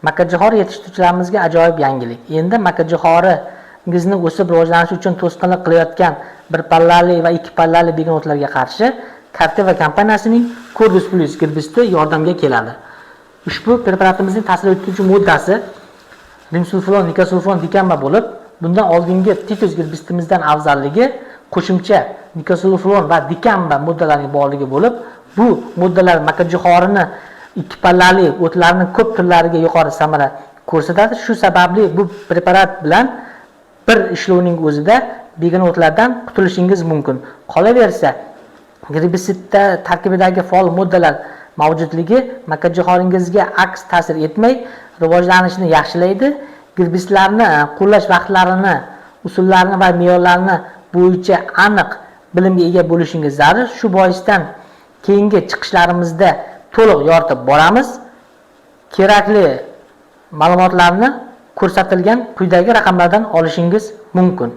Makkajo'xori yetishtiruvchilarimizga ajoyib yangilik. Endi makkajo'xoringizni o'sib rivojlanishi uchun to'sqinlik qilayotgan bir pallali va ikki pallali begemotlarga qarshi Captiva kompaniyasining Cordis Plus girbisiti yordamga keladi. Ushbu preparatimizning ta'sir etuvchi moddasi limsulfon, nikosulfon, dikamba bo'lib, bundan oldingi Titus girbisitimizdan afzalligi qo'shimcha nikosulfon va dikamba moddalarining borligi bo'lib, bu moddalar makkajo'xorini ikki pallali o'tlarning ko'p turlariga yuqori samara ko'rsatadi. Shu sababli bu preparat bilan bir ishlovning o'zida begona o'tlardan qutulishingiz mumkin. Qolaversa, girbisitda tarkibidagi faol moddalar mavjudligi makkajo'xoringizga aks ta'sir etmay, rivojlanishini yaxshilaydi. Girbisitlarni qo'llash vaqtlarini, usullarini va me'yorlarini bo'yicha aniq bilimga ega bo'lishingiz zarur. Shu boisdan keyingi chiqishlarimizda to'liq yoritib boramiz. Kerakli ma'lumotlarni ko'rsatilgan quyidagi raqamlardan olishingiz mumkin.